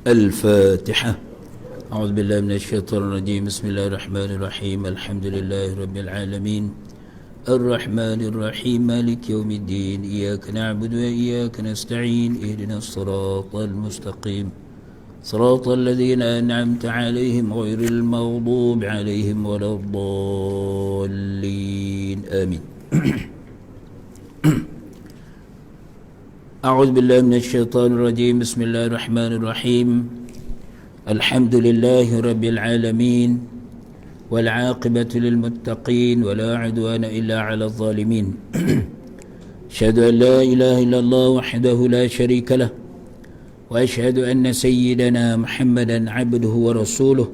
الفاتحة. أعوذ بالله من الشيطان الرجيم. بسم الله الرحمن الرحيم. الحمد لله رب العالمين الرحمن الرحيم مالك يوم الدين. إياك نعبد وإياك نستعين. اهدنا الصراط المستقيم صراط الذين أنعمت عليهم غير المغضوب عليهم ولا الضالين آمين. أعوذ بالله من الشيطان الرجيم. بسم الله الرحمن الرحيم. الحمد لله رب العالمين والعاقبة للمتقين ولا عدوان إلا على الظالمين. أشهد أن لا إله إلا الله وحده لا شريك له وأشهد أن سيدنا محمدا عبده ورسوله.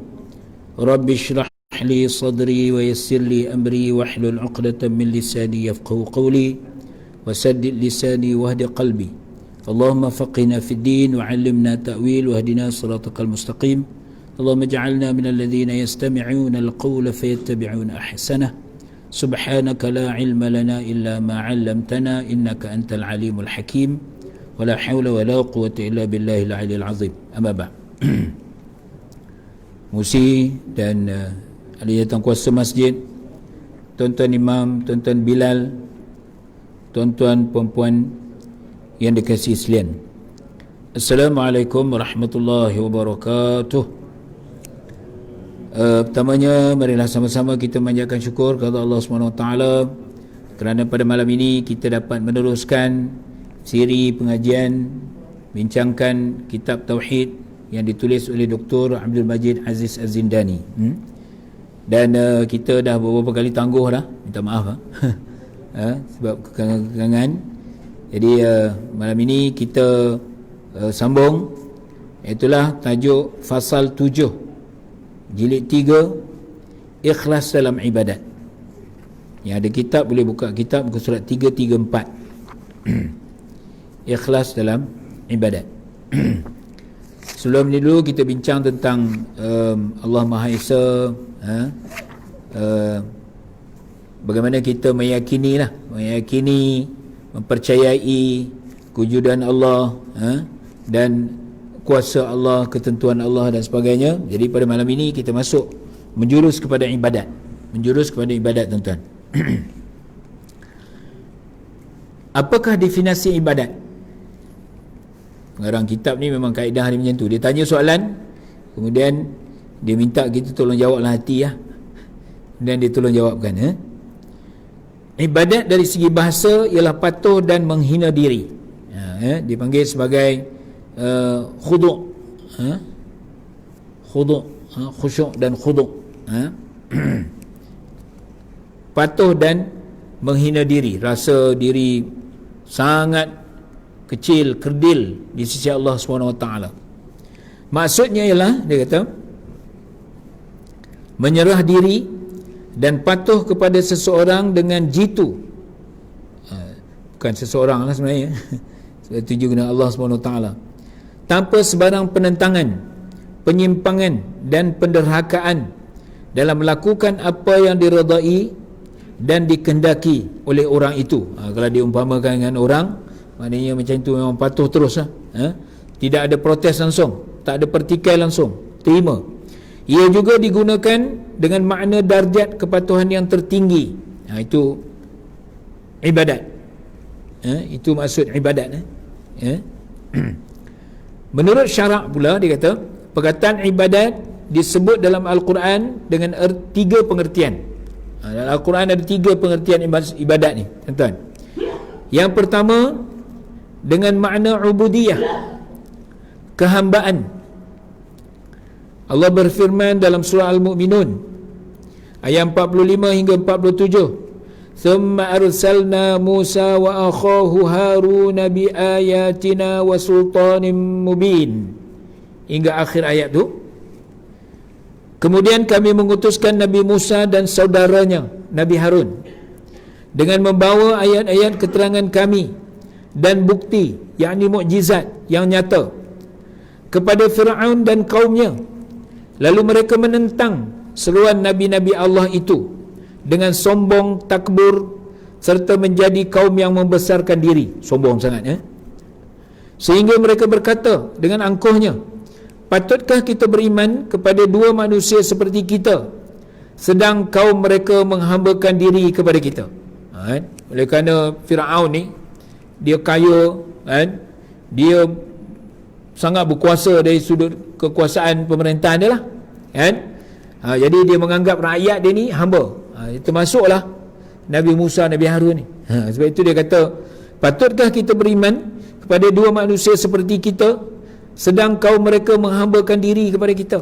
رب اشرح لي صدري ويسر لي أمري واحلل عقدة من لساني يفقهوا قولي وسدد لساني واهد قلبي. اللهم فقهنا في الدين وعلمنا تأويل واهدنا صراطك المستقيم. اللهم اجعلنا من الذين يستمعون القول فيتبعون أحسنه. سبحانك لا علم لنا إلا ما علمتنا إنك أنت العليم الحكيم ولا حول ولا قوة إلا بالله العلي العظيم. أما بعد. Musi dan ahli kuasa masjid, tuan-tuan imam, tuan-tuan Bilal, tuan-tuan puan-puan yang dikasihi sekalian, Assalamualaikum warahmatullahi wabarakatuh. Pertamanya marilah sama-sama kita manjatkan syukur kepada Allah SWT kerana pada malam ini kita dapat meneruskan siri pengajian bincangkan kitab Tauhid yang ditulis oleh Dr. Abdul Majid Aziz Az-Zindani. Dan kita dah beberapa kali tangguh dah, minta maaf sebab kekangan. Jadi malam ini kita sambung, itulah tajuk Fasal 7 Jilid 3 Ikhlas dalam Ibadat. Yang ada kitab boleh buka kitab, buku surat 334 Ikhlas dalam Ibadat. Sebelum ni dulu kita bincang tentang Allah Maha Esa, bagaimana kita meyakini, mempercayai kewujudan Allah, dan kuasa Allah, ketentuan Allah dan sebagainya. Jadi pada malam ini kita masuk menjurus kepada ibadat, tuan-tuan. Apakah definisi ibadat? Pengarang kitab ni memang kaedah dia macam tu. Dia tanya soalan, kemudian dia minta kita tolong jawablah hati dan dia tolong jawabkan. Ibadat dari segi bahasa ialah patuh dan menghina diri. Dipanggil sebagai khudu', khusyuk dan khudu'. Patuh dan menghina diri, rasa diri sangat kecil, kerdil di sisi Allah SWT. Maksudnya ialah, dia kata, menyerah diri dan patuh kepada seseorang dengan jitu. Bukan seseorang lah sebenarnya sebab tuju guna Allah SWT, tanpa sebarang penentangan, penyimpangan dan penderhakaan dalam melakukan apa yang diredai dan dikehendaki oleh orang itu. Kalau diumpamakan dengan orang, maknanya macam tu memang patuh terus tidak ada protes langsung, tak ada pertikai langsung, terima. Ia juga digunakan dengan makna darjat kepatuhan yang tertinggi. Itu ibadat. Itu maksud ibadat. Menurut syarak pula, dia kata, perkataan ibadat disebut dalam Al-Quran dengan 3 pengertian. Dalam Al-Quran ada 3 pengertian ibadat ni, tuan-tuan. Yang pertama, dengan makna ubudiyah, kehambaan. Allah berfirman dalam surah Al-Mu'minun ayat 45 hingga 47, "Thumma arsalna Musa wa akhahu Harun bi ayatina wa sultanin mubin," hingga akhir ayat tu. Kemudian kami mengutuskan Nabi Musa dan saudaranya Nabi Harun dengan membawa ayat-ayat keterangan kami dan bukti, yakni mukjizat yang nyata kepada Fir'aun dan kaumnya. Lalu mereka menentang seruan Nabi-Nabi Allah itu dengan sombong, takbur, serta menjadi kaum yang membesarkan diri. Sombong sangat, sehingga mereka berkata dengan angkuhnya, patutkah kita beriman kepada dua manusia seperti kita, sedang kaum mereka menghambakan diri kepada kita. Oleh kerana Fir'aun ni, dia kaya, dia sangat berkuasa dari sudut kekuasaan pemerintahan dia lah, jadi dia menganggap rakyat dia ni hamba. Termasuklah Nabi Musa, Nabi Harun ni. Sebab itu dia kata, patutkah kita beriman kepada dua manusia seperti kita, sedang kaum mereka menghambakan diri kepada kita.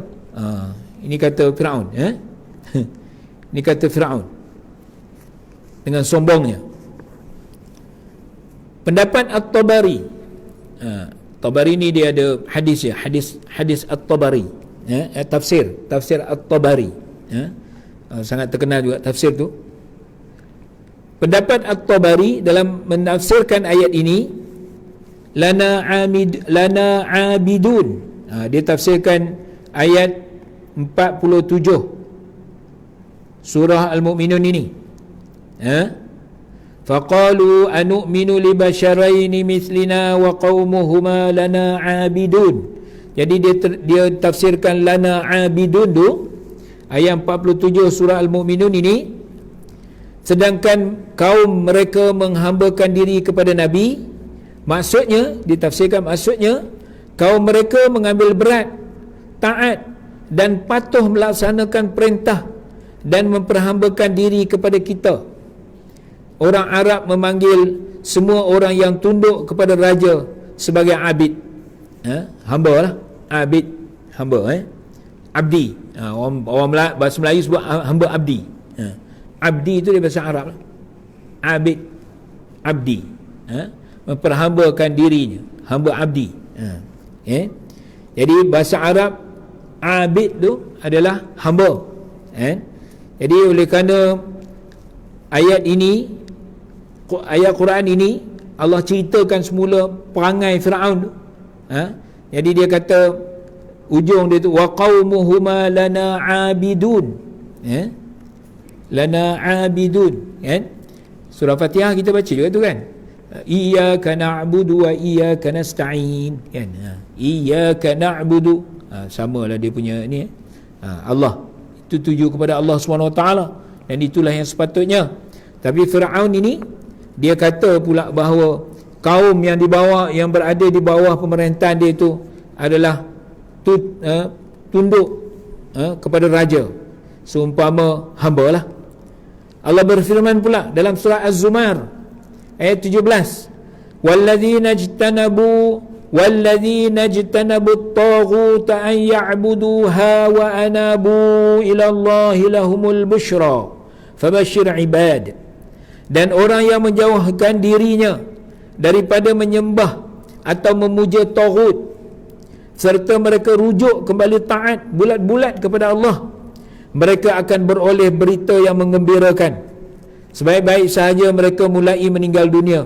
Ini kata Fir'aun, ini kata Fir'aun dengan sombongnya. Pendapat At-Tabari, Tabari ni dia ada hadis, hadis At-Tabari, tafsir At-Tabari, sangat terkenal juga tafsir tu. Pendapat At-Tabari dalam menafsirkan ayat ini, lana abidun, dia tafsirkan ayat 47 surah Al-Mu'minun ini. Faqalu anu'minu li basharaini mithlina wa qaumuhuma lana abidun. Jadi dia tafsirkan lana abidun tu, ayat 47 surah Al-Mu'minun ini, sedangkan kaum mereka menghambakan diri kepada Nabi. Maksudnya, ditafsirkan maksudnya, kaum mereka mengambil berat, taat dan patuh melaksanakan perintah dan memperhambakan diri kepada kita. Orang Arab memanggil semua orang yang tunduk kepada raja sebagai abid, hamba lah, abid, hamba, abdi. Orang bahasa Melayu sebut hamba abdi. Abdi itu dia bahasa Arab lah. Abid, abdi, memperhambakan dirinya, hamba abdi. Jadi bahasa Arab abid tu adalah hamba. Jadi oleh kerana ayat ini, ayat Quran ini, Allah ceritakan semula perangai Fir'aun tu, jadi dia kata ujung dia tu, wa qaumuhuma lana abidun, lana abidun, surah Fatihah kita baca juga tu kan, iyyaka na'budu wa iyyaka nasta'in, kan, iyyaka na'budu, samalah dia punya ni, Allah itu tuju kepada Allah SWT, dan itulah yang sepatutnya. Tapi Fir'aun ini, dia kata pula bahawa kaum yang berada di bawah pemerintahan dia itu adalah tunduk kepada raja, seumpama hamba lah. Allah berfirman pula dalam surah Az-Zumar ayat 17, walladzina ijtanabu at-taghut an ya'buduha wa anabu ila Allah lahumul busyra fabashshir ibad. Dan orang yang menjauhkan dirinya daripada menyembah atau memuja taghut, serta mereka rujuk kembali taat bulat-bulat kepada Allah, mereka akan beroleh berita yang menggembirakan. Sebaik-baik sahaja mereka mulai meninggal dunia.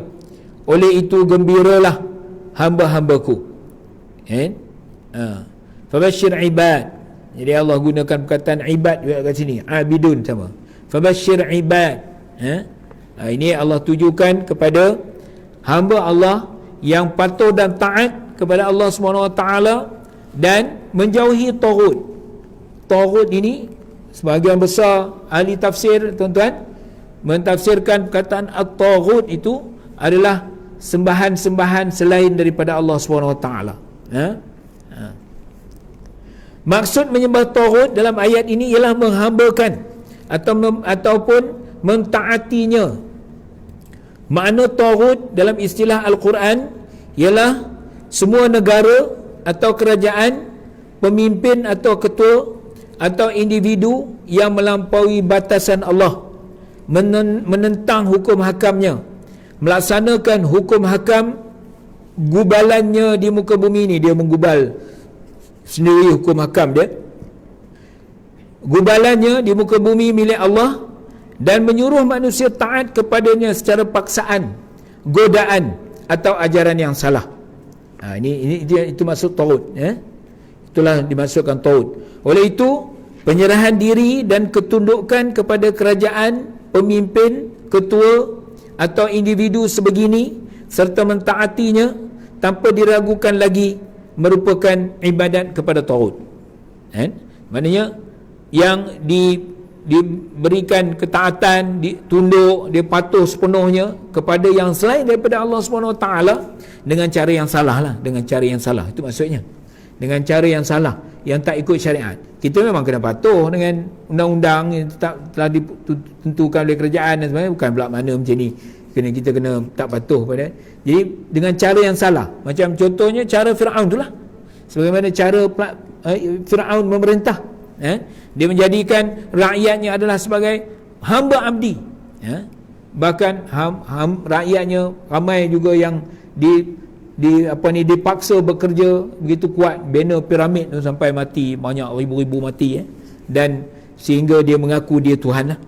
Oleh itu gembiralah hamba-hambaku. Fabashshir ibad. Jadi Allah gunakan perkataan ibad juga kat sini, abidun sama. Fabashshir ibad. Ini Allah tujukan kepada hamba Allah yang patuh dan taat kepada Allah SWT dan menjauhi taghut. Taghut ini sebahagian besar ahli tafsir, tuan-tuan, mentafsirkan perkataan at-taghut itu adalah sembahan-sembahan selain daripada Allah SWT. Maksud menyembah taghut dalam ayat ini ialah menghambakan ataupun mentaatinya. Makna taghut dalam istilah Al-Quran ialah semua negara atau kerajaan, pemimpin atau ketua atau individu yang melampaui batasan Allah, menentang hukum hakamnya, melaksanakan hukum hakam gubalannya di muka bumi ini. Dia menggubal sendiri hukum hakam dia, gubalannya di muka bumi milik Allah, dan menyuruh manusia taat kepadanya secara paksaan, godaan atau ajaran yang salah. Ini itu maksud taut, itulah dimaksudkan taut. Oleh itu, penyerahan diri dan ketundukan kepada kerajaan, pemimpin, ketua atau individu sebegini serta mentaatinya tanpa diragukan lagi merupakan ibadat kepada taut. Maknanya yang diberikan ketaatan, ditunduk, dia patuh sepenuhnya kepada yang selain daripada Allah SWT dengan cara yang salah lah, dengan cara yang salah, itu maksudnya, dengan cara yang salah, yang tak ikut syariat. Kita memang kena patuh dengan undang-undang yang telah ditentukan oleh kerajaan dan sebagainya, bukan pula mana macam ni kita kena tak patuh pada. Jadi dengan cara yang salah, macam contohnya cara Fir'aun itulah, sebagaimana cara Fir'aun memerintah, dia menjadikan rakyatnya adalah sebagai hamba abdi, bahkan rakyatnya ramai juga yang dipaksa bekerja begitu kuat, bina piramid tu sampai mati, banyak ribu-ribu mati, dan sehingga dia mengaku dia Tuhan lah,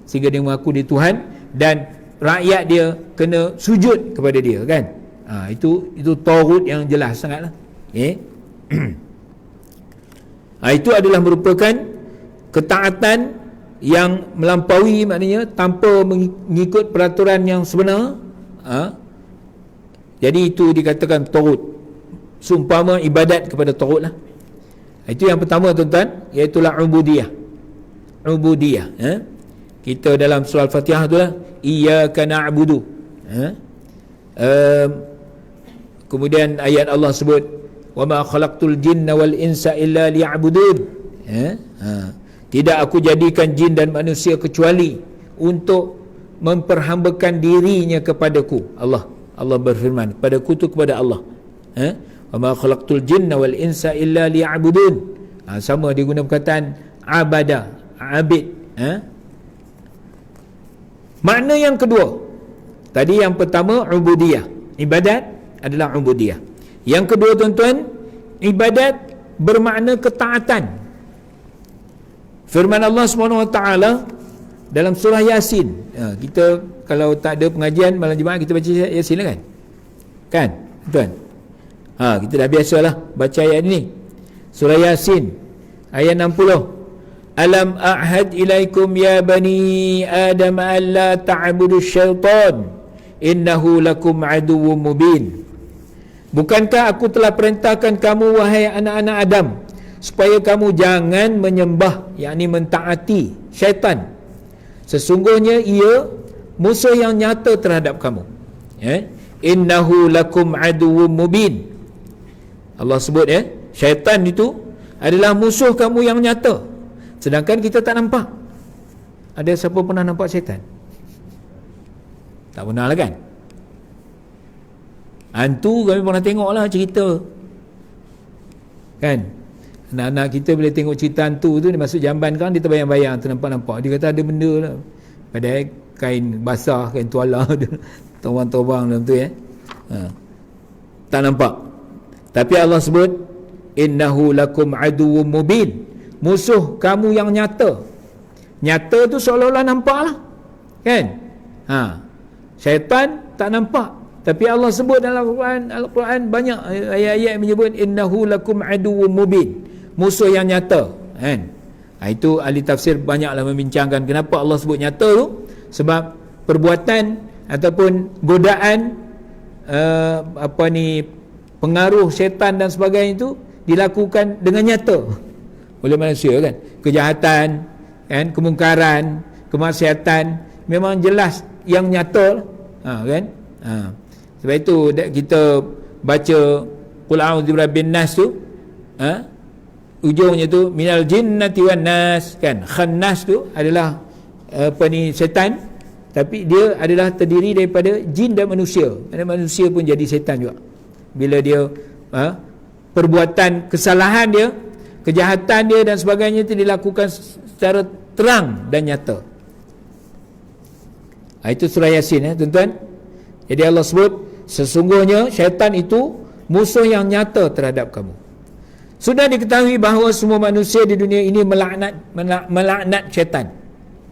sehingga dia mengaku dia Tuhan dan rakyat dia kena sujud kepada dia, kan. Itu taghut yang jelas sangatlah. Itu adalah merupakan ketaatan yang melampaui, maknanya tanpa mengikut peraturan yang sebenar. Jadi itu dikatakan taghut, seumpama ibadat kepada taghut lah. Itu yang pertama, tuan-tuan, iaitulah ubudiyah. Kita dalam surah Al-Fatihah tu lah, iyyaka na'budu. Kemudian ayat Allah sebut, wa ma khalaqtul jinna wal insa illa liya'budun. Tidak aku jadikan jin dan manusia kecuali untuk memperhambakan dirinya kepadaku. Allah berfirman, kepadaku tu kepada Allah. Wa ma khalaqtul jinna wal insa illa liya'budun. Sama dia guna perkataan abada, abid. Makna yang kedua, tadi yang pertama ubudiyah, ibadat adalah ubudiyah. Yang kedua, tuan-tuan, ibadat bermakna ketaatan. Firman Allah SWT dalam surah Yasin. Kita kalau tak ada pengajian malam Jumaat, kita baca Yasin lah, kan, tuan? Kita dah biasalah baca ayat ini. Surah Yasin ayat 60. Alam a'had ilaikum ya bani Adam alla ta'budu syaitan innahu lakum aduwwum mubin. Bukankah aku telah perintahkan kamu, wahai anak-anak Adam, supaya kamu jangan menyembah, yakni mentaati syaitan. Sesungguhnya ia musuh yang nyata terhadap kamu. Innahu lakum aduwwum mubin. Allah sebut, syaitan itu adalah musuh kamu yang nyata. Sedangkan kita tak nampak. Ada siapa pernah nampak syaitan? Tak pernah lah, kan? Hantu kami pernah tengok lah cerita, kan? Anak-anak kita bila tengok cerita hantu tu, dia masuk jamban kan, dia terbayang-bayang, ternampak-nampak. Dia kata ada benda lah, padahal kain basah, kain tuala terbang-terbang dalam tu, tak nampak. Tapi Allah sebut innahu lakum aduwwum mubin, musuh kamu yang nyata. Nyata tu seolah-olah nampak lah, kan? Syaitan tak nampak, tapi Allah sebut dalam Al-Quran banyak ayat-ayat menyebut innahu lakum aduwwum mubin, musuh yang nyata, kan? Itu ahli tafsir banyaklah membincangkan kenapa Allah sebut nyata tu. Sebab perbuatan ataupun godaan, pengaruh syaitan dan sebagainya itu dilakukan dengan nyata oleh manusia, kan? Kejahatan, kan, kemungkaran, kemaksiatan memang jelas yang nyata, kan? Sebab itu kita baca qul a'udzu birabbin nas tu, ujungnya tu minal jinnati wan nas, kan? Khannas tu adalah syaitan, tapi dia adalah terdiri daripada jin dan manusia. Dan manusia pun jadi syaitan juga bila dia perbuatan kesalahan dia, kejahatan dia dan sebagainya itu dilakukan secara terang dan nyata. Itu surah Yasin, tuan-tuan. Jadi Allah sebut sesungguhnya syaitan itu musuh yang nyata terhadap kamu. Sudah diketahui bahawa semua manusia di dunia ini melaknat syaitan.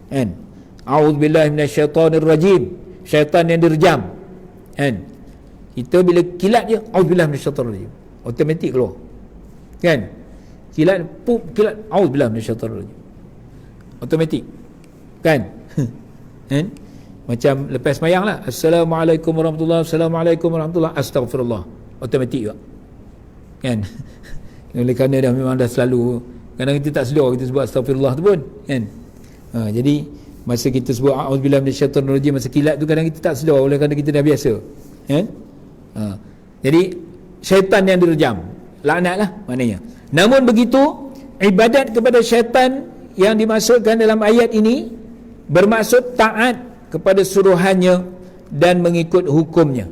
Kan? A'udzubillahi minasyaitonirrajim. Syaitan yang direjam. Kan? Kita bila kilat je, a'udzubillahi minasyaitonirrajim. Automatik keluar. Kan? Kilat, a'udzubillahi minasyaitonirrajim. Automatik. Kan? Kan? Macam lepas sembahyang lah, Assalamualaikum warahmatullahi wabarakatuh, Assalamualaikum warahmatullahi wabarakatuh, Astagfirullah. Automatik juga. Kan? Oleh kerana dah memang dah selalu, kadang kita tak sedar kita sebut Astagfirullah tu pun. Kan? Jadi masa kita sebut a'udzubillahi minasyaitonirrajim, masa kilat tu kadang kita tak sedar oleh kerana kita dah biasa. Kan? Jadi syaitan yang direjam, laknatlah maknanya. Namun begitu, ibadat kepada syaitan yang dimaksudkan dalam ayat ini bermaksud taat kepada suruhannya dan mengikut hukumnya.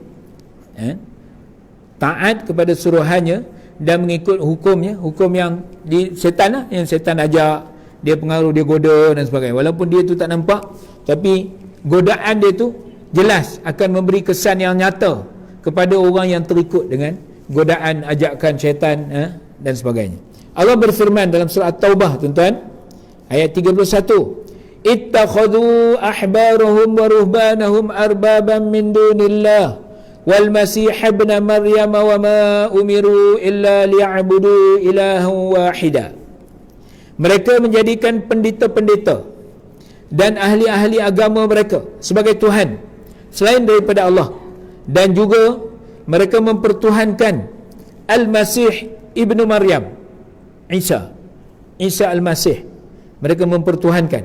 Taat kepada suruhannya dan mengikut hukumnya, hukum yang di syaitan lah, yang syaitan ajak, dia pengaruh, dia goda dan sebagainya. Walaupun dia tu tak nampak, tapi godaan dia tu jelas akan memberi kesan yang nyata kepada orang yang terikut dengan godaan ajakan syaitan dan sebagainya. Allah berfirman dalam surah At-Taubah, tuan-tuan, ayat 31, ittakhadhu ahbarahum wa ruhbanahum arbaban min dunillah wal masih ibn maryam wa ma umiru illa liya'budu ilahan wahida. Mereka menjadikan pendeta-pendeta dan ahli-ahli agama mereka sebagai Tuhan selain daripada Allah, dan juga mereka mempertuhankan Al-Masih ibnu Maryam, Isa Al-Masih, mereka mempertuhankan,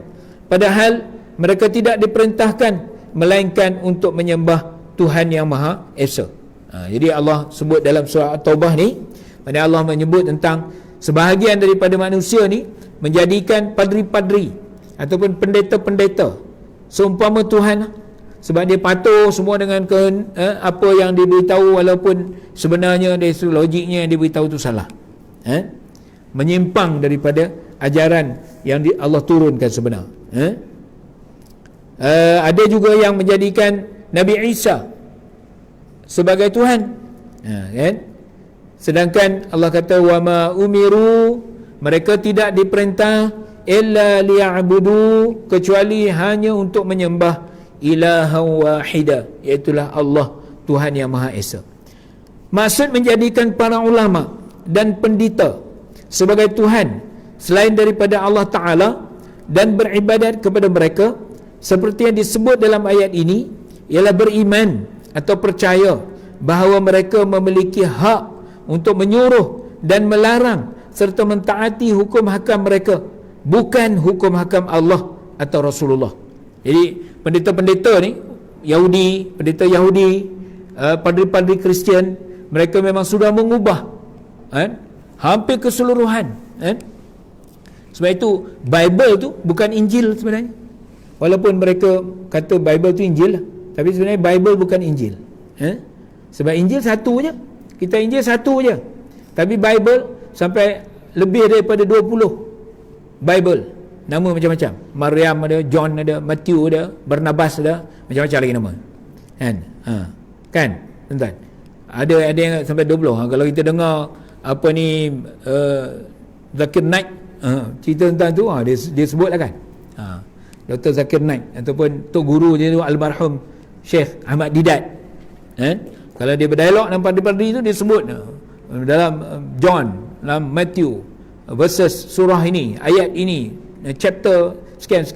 padahal mereka tidak diperintahkan melainkan untuk menyembah Tuhan yang Maha Esa. Jadi Allah sebut dalam surah At-Taubah ni, mana Allah menyebut tentang sebahagian daripada manusia ni menjadikan padri-padri ataupun pendeta-pendeta seumpama Tuhan, sebab dia patuh semua dengan apa yang diberitahu, walaupun sebenarnya dari logiknya yang diberitahu itu salah, menyimpang daripada ajaran yang Allah turunkan sebenar. Ada juga yang menjadikan Nabi Isa sebagai Tuhan, kan? Sedangkan Allah kata wa ma umiru, mereka tidak diperintah illa liya'budu, kecuali hanya untuk menyembah ilahan wahida, iaitulah Allah, Tuhan yang Maha Esa. Maksud menjadikan para ulama dan pendeta sebagai Tuhan selain daripada Allah Ta'ala dan beribadat kepada mereka seperti yang disebut dalam ayat ini ialah beriman atau percaya bahawa mereka memiliki hak untuk menyuruh dan melarang serta mentaati hukum hakam mereka, bukan hukum hakam Allah atau Rasulullah. Jadi pendeta-pendeta ni Yahudi, pendeta Yahudi, padri-padri Kristian, mereka memang sudah mengubah hampir keseluruhan. Sebab itu Bible tu bukan Injil sebenarnya. Walaupun mereka kata Bible tu Injil lah, tapi sebenarnya Bible bukan Injil. Sebab Injil satu je, kita Injil satu je, tapi Bible sampai lebih daripada 20 Bible, nama macam-macam. Maryam ada, John ada, Matthew ada, Barnabas ada, macam-macam lagi nama. Kan tuan-tuan, ada yang sampai 20. Kalau kita dengar apa ni Zakir Naik, cerita tentang tu, dia sebut lah kan, Dr. Zakir Naik ataupun Tok Guru dia tu almarhum Syekh Ahmad Didat, kalau dia berdialog dengan padri-padri tu, dia sebut dalam John, dalam Matthew verses surah ini, ayat ini, chapter sekian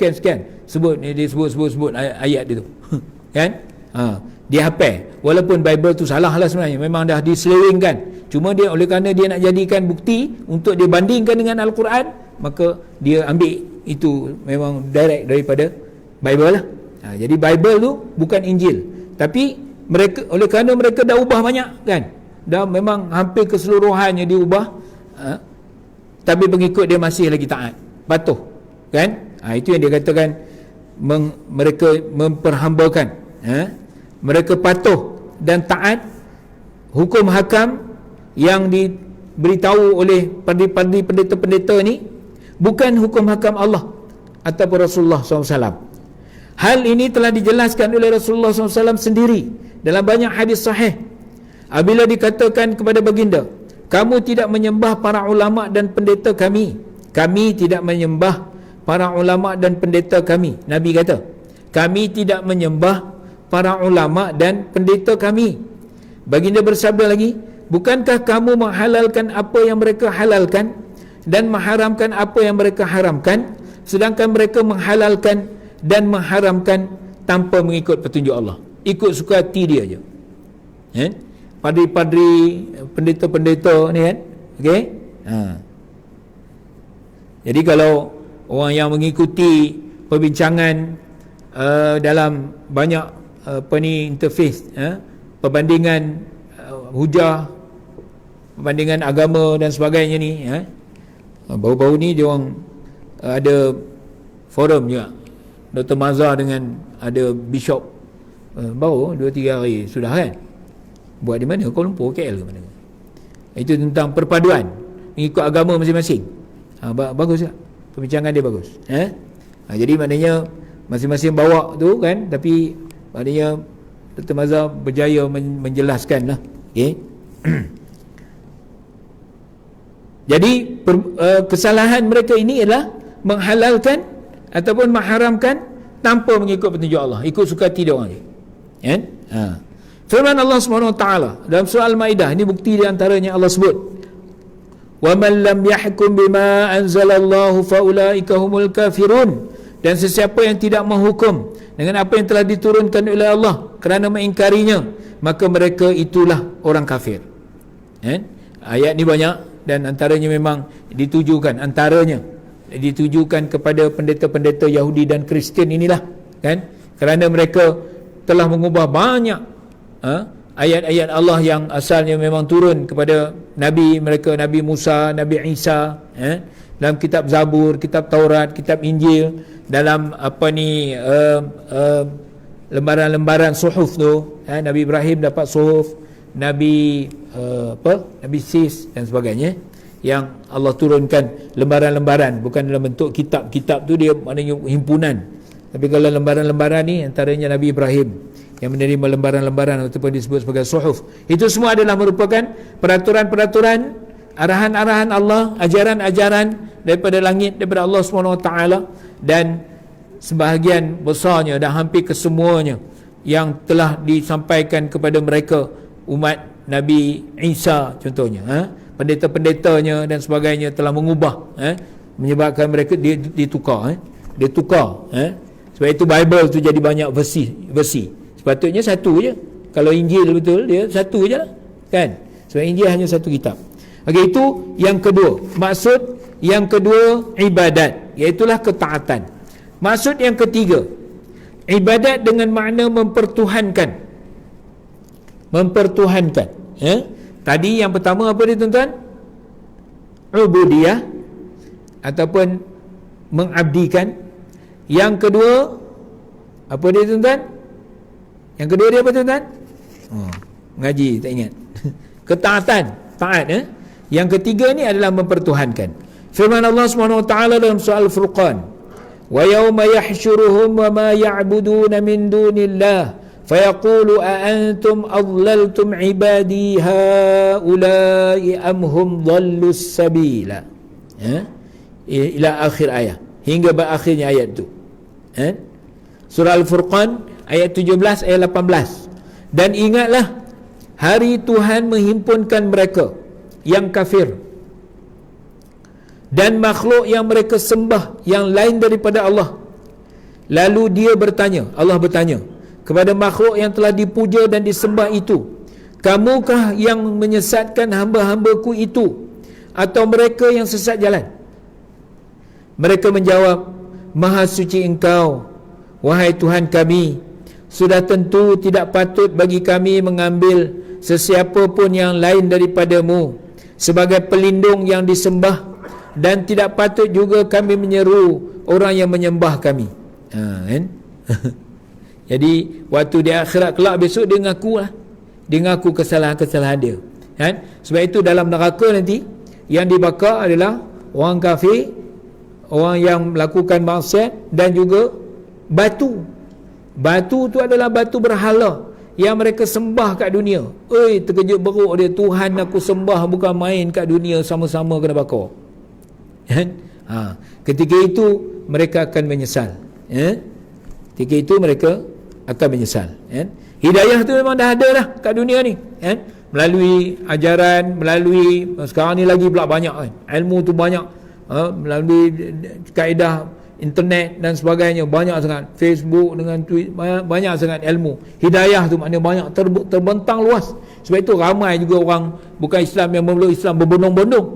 sebut, dia sebut ayat dia tu kan. Dia hafal, walaupun Bible tu salah lah sebenarnya, memang dah diselewengkan, cuma dia oleh kerana dia nak jadikan bukti untuk dia bandingkan dengan Al-Quran, maka dia ambil itu memang direct daripada Bible lah. Jadi Bible tu bukan Injil, tapi mereka, oleh kerana mereka dah ubah banyak kan, dah memang hampir keseluruhannya diubah, tapi pengikut dia masih lagi taat, patuh kan. Itu yang dia katakan mereka memperhambakan, mereka patuh dan taat hukum hakam yang diberitahu oleh padri-padri pendeta-pendeta ni, bukan hukum hakam Allah ataupun Rasulullah SAW. Hal ini telah dijelaskan oleh Rasulullah SAW sendiri dalam banyak hadis sahih. Apabila dikatakan kepada baginda, kamu tidak menyembah para ulama dan pendeta kami. Kami tidak menyembah para ulama dan pendeta kami. Nabi kata, kami tidak menyembah para ulama dan pendeta kami. Baginda bersabda lagi, bukankah kamu menghalalkan apa yang mereka halalkan dan mengharamkan apa yang mereka haramkan, sedangkan mereka menghalalkan dan mengharamkan tanpa mengikut petunjuk Allah, ikut suka hati dia je. Padri-padri, pendeta-pendeta ni kan, okey. Jadi kalau orang yang mengikuti perbincangan dalam banyak interface, perbandingan hujah, perbandingan agama dan sebagainya ni, baru-baru ni dia orang ada forum juga, Dr. Mazhar dengan ada Bishop, baru 2-3 hari sudah kan, buat di mana? Kuala Lumpur, KL ke mana? Itu tentang perpaduan mengikut agama masing-masing. Bagus tak? Perbincangan dia bagus. Jadi maknanya masing-masing bawa tu kan, tapi maknanya Dr. Mazhar berjaya menjelaskan lah. Okay. Jadi kesalahan mereka ini adalah menghalalkan ataupun mengharamkan tanpa mengikut petunjuk Allah, ikut suka hati dia orang. Kan? Firman Allah SWT dalam surah Al-Maidah, ini bukti di antaranya Allah sebut, wa man lam yahkum bima anzalallahu faulaika humul kafirun, dan sesiapa yang tidak menghukum dengan apa yang telah diturunkan oleh Allah kerana mengingkarinya, maka mereka itulah orang kafir. Ayat ni banyak, dan antaranya memang ditujukan kepada pendeta-pendeta Yahudi dan Kristian inilah, kan, kerana mereka telah mengubah banyak ayat-ayat Allah yang asalnya memang turun kepada Nabi mereka, Nabi Musa, Nabi Isa, dalam kitab Zabur, kitab Taurat, kitab Injil, dalam lembaran-lembaran suhuf tu, Nabi Ibrahim dapat suhuf, Nabi Nabi Sis dan sebagainya, yang Allah turunkan lembaran-lembaran, bukan dalam bentuk kitab-kitab tu, dia maknanya himpunan. Tapi kalau lembaran-lembaran ni, antaranya Nabi Ibrahim yang menerima lembaran-lembaran ataupun disebut sebagai suhuf. Itu semua adalah merupakan peraturan-peraturan, arahan-arahan Allah, ajaran-ajaran daripada langit, daripada Allah SWT, dan sebahagian besarnya dan hampir kesemuanya yang telah disampaikan kepada mereka umat Nabi Isa contohnya, pendeta-pendetanya dan sebagainya telah mengubah, menyebabkan mereka ditukar. Sebab itu Bible tu jadi banyak versi. Sepatutnya satu je. Kalau Injil betul, dia satu je lah, kan? Sebab Injil hanya satu kitab. Okey, itu yang kedua. Maksud yang kedua, ibadat, iaitulah ketaatan. Maksud yang ketiga, ibadat dengan makna mempertuhankan. Tadi yang pertama apa dia tuan-tuan? Ubudiyah ataupun mengabdikan. Yang kedua apa dia tuan-tuan? Yang kedua dia apa tuan-tuan? Ngaji tak ingat. Ketaatan, taat. Yang ketiga ni adalah mempertuhankan. Firman Allah SWT dalam surah Al-Furqan, wa yawma yahsyuruhum wa ma ya'buduna min dunillah fayaqulu a antum adlaltum ibadi haula'i am hum dhallus sabila, ila akhir ayat, hingga berakhirnya ayat tu. Surah Al-Furqan ayat 17 ayat 18. Dan ingatlah hari Tuhan menghimpunkan mereka yang kafir dan makhluk yang mereka sembah yang lain daripada Allah. Lalu dia bertanya, Allah bertanya kepada makhluk yang telah dipuja dan disembah itu, kamukah yang menyesatkan hamba-hambaku itu, atau mereka yang sesat jalan? Mereka menjawab, Maha suci Engkau, wahai Tuhan kami, sudah tentu tidak patut bagi kami mengambil sesiapa pun yang lain daripadamu sebagai pelindung yang disembah, dan tidak patut juga kami menyeru orang yang menyembah kami. Kan? Jadi waktu di akhirat kelak besok, dia ngaku kesalahan-kesalahan dia, kan? Sebab itu dalam neraka nanti yang dibakar adalah orang kafir, orang yang melakukan maksiat, dan juga batu tu adalah batu berhala yang mereka sembah kat dunia. Terkejut beruk dia, Tuhan aku sembah bukan main kat dunia, sama-sama kena bakar. Ketika itu mereka akan menyesal. Ketika itu mereka akan menyesal. Hidayah tu memang dah ada dah kat dunia ni, melalui ajaran, melalui sekarang ni lagi pula banyak ilmu tu banyak, melalui kaedah internet dan sebagainya, banyak sangat, Facebook dengan tweet, banyak sangat ilmu. Hidayah tu maknanya banyak, terbentang luas. Sebab itu ramai juga orang bukan Islam yang memeluk Islam berbondong-bondong.